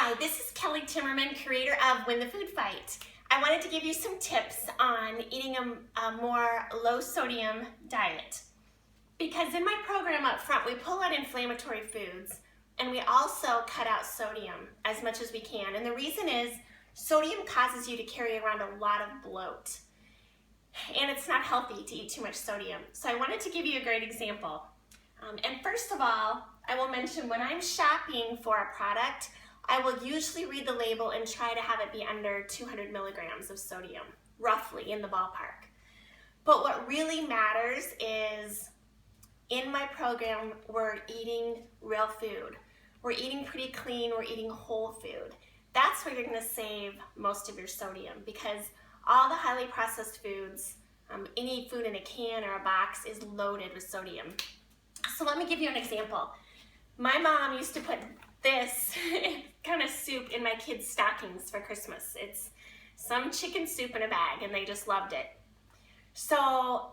Hi, this is Kelly Timmerman, creator of Win the Food Fight. I wanted to give you some tips on eating a more low sodium diet. Because in my program up front, we pull out inflammatory foods and we also cut out sodium as much as we can. And the reason is sodium causes you to carry around a lot of bloat. And it's not healthy to eat too much sodium. So I wanted to give you a great example. And first of all, I will mention when I'm shopping for a product, I will usually read the label and try to have it be under 200 milligrams of sodium, roughly in the ballpark. But what really matters is in my program, we're eating real food. We're eating pretty clean, we're eating whole food. That's where you're gonna save most of your sodium because all the highly processed foods, any food in a can or a box is loaded with sodium. So let me give you an example. My mom used to put this kind of soup in my kids' stockings for Christmas. It's some chicken soup in a bag and they just loved it. So,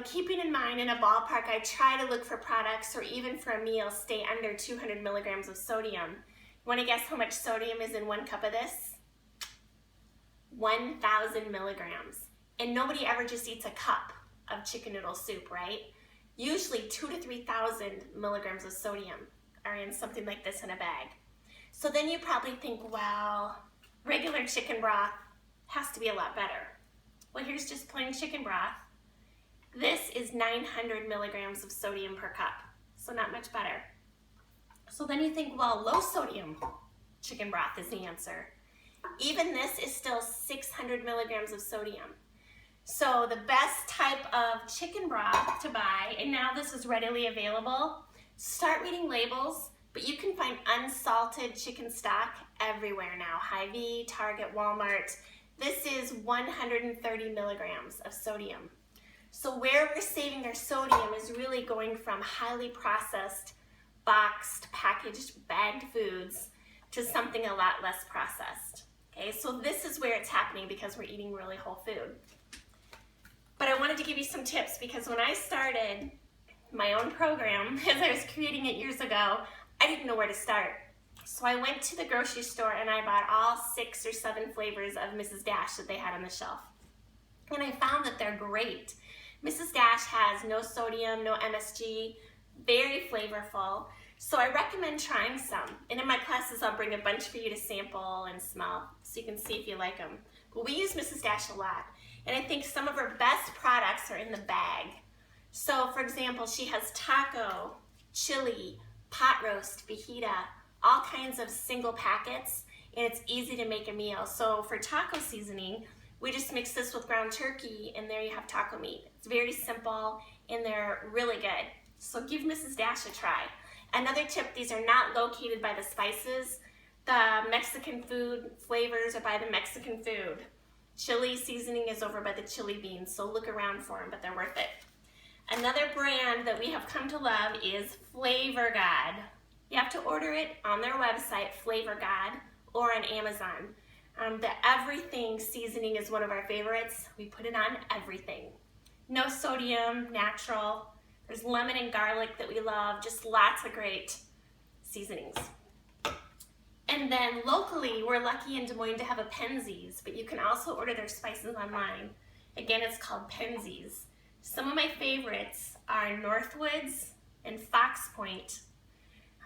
keeping in mind in a ballpark, I try to look for products or even for a meal stay under 200 milligrams of sodium. You wanna guess how much sodium is in 1 cup of this? 1,000 milligrams. And nobody ever just eats a cup of chicken noodle soup, right? Usually 2,000 to 3,000 milligrams of sodium are in something like this in a bag. So then you probably think, well, regular chicken broth has to be a lot better. Well, here's just plain chicken broth. This is 900 milligrams of sodium per cup, so not much better. So then you think, well, low sodium chicken broth is the answer. Even this is still 600 milligrams of sodium. So the best type of chicken broth to buy, and now this is readily available, start reading labels, but you can find unsalted chicken stock everywhere now. Hy-Vee, Target, Walmart. This is 130 milligrams of sodium. So where we're saving our sodium is really going from highly processed, boxed, packaged, bagged foods to something a lot less processed. Okay, so this is where it's happening because we're eating really whole food. But I wanted to give you some tips because when I started my own program, as I was creating it years ago, I didn't know where to start. So I went to the grocery store and I bought all 6 or 7 flavors of Mrs. Dash that they had on the shelf. And I found that they're great. Mrs. Dash has no sodium, no MSG, very flavorful. So I recommend trying some. And in my classes, I'll bring a bunch for you to sample and smell so you can see if you like them. But we use Mrs. Dash a lot. And I think some of her best products are in the bag. So for example, she has taco, chili, pot roast, fajita, all kinds of single packets, and it's easy to make a meal. So for taco seasoning, we just mix this with ground turkey and there you have taco meat. It's very simple and they're really good. So give Mrs. Dash a try. Another tip, these are not located by the spices. The Mexican food flavors are by the Mexican food. Chili seasoning is over by the chili beans, so look around for them, but they're worth it. Another brand that we have come to love is Flavor God. You have to order it on their website, Flavor God, or on Amazon. The everything seasoning is one of our favorites. We put it on everything. No sodium, natural. There's lemon and garlic that we love, just lots of great seasonings. And then locally, we're lucky in Des Moines to have a Penzeys, but you can also order their spices online. Again, it's called Penzeys. Some of my favorites are Northwoods and Fox Point.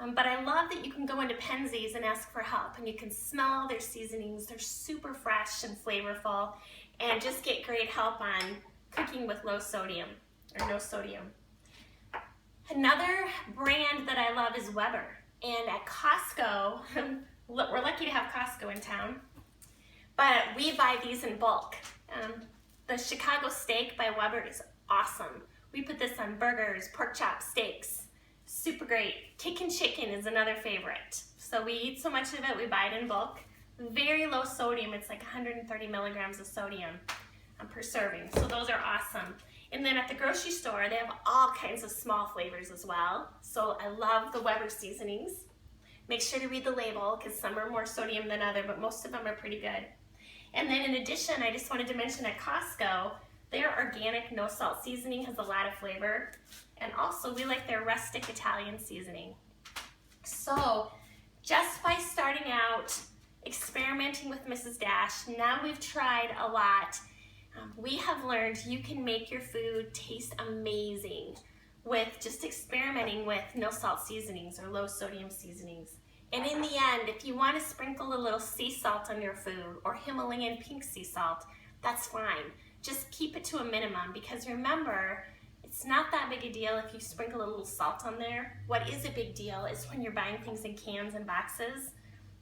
But I love that you can go into Penzeys and ask for help and you can smell all their seasonings. They're super fresh and flavorful and just get great help on cooking with low sodium or no sodium. Another brand that I love is Weber. And at Costco, we're lucky to have Costco in town, but we buy these in bulk. The Chicago steak by Weber is awesome. We put this on burgers, pork chops, steaks. Super great. Kickin' chicken is another favorite. So we eat so much of it, we buy it in bulk. Very low sodium, it's like 130 milligrams of sodium per serving. So those are awesome. And then at the grocery store, they have all kinds of small flavors as well. So I love the Weber seasonings. Make sure to read the label because some are more sodium than other, but most of them are pretty good. And then in addition, I just wanted to mention at Costco, their organic no salt seasoning has a lot of flavor. And also we like their rustic Italian seasoning. So just by starting out, experimenting with Mrs. Dash, now we've tried a lot. We have learned you can make your food taste amazing with just experimenting with no salt seasonings or low sodium seasonings. And in the end, if you want to sprinkle a little sea salt on your food or Himalayan pink sea salt, that's fine. Just keep it to a minimum, because remember, it's not that big a deal if you sprinkle a little salt on there. What is a big deal is when you're buying things in cans and boxes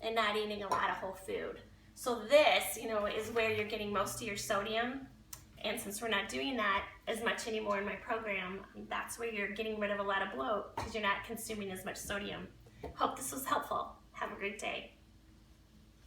and not eating a lot of whole food. So this, is where you're getting most of your sodium. And since we're not doing that as much anymore in my program, that's where you're getting rid of a lot of bloat, because you're not consuming as much sodium. Hope this was helpful. Have a great day.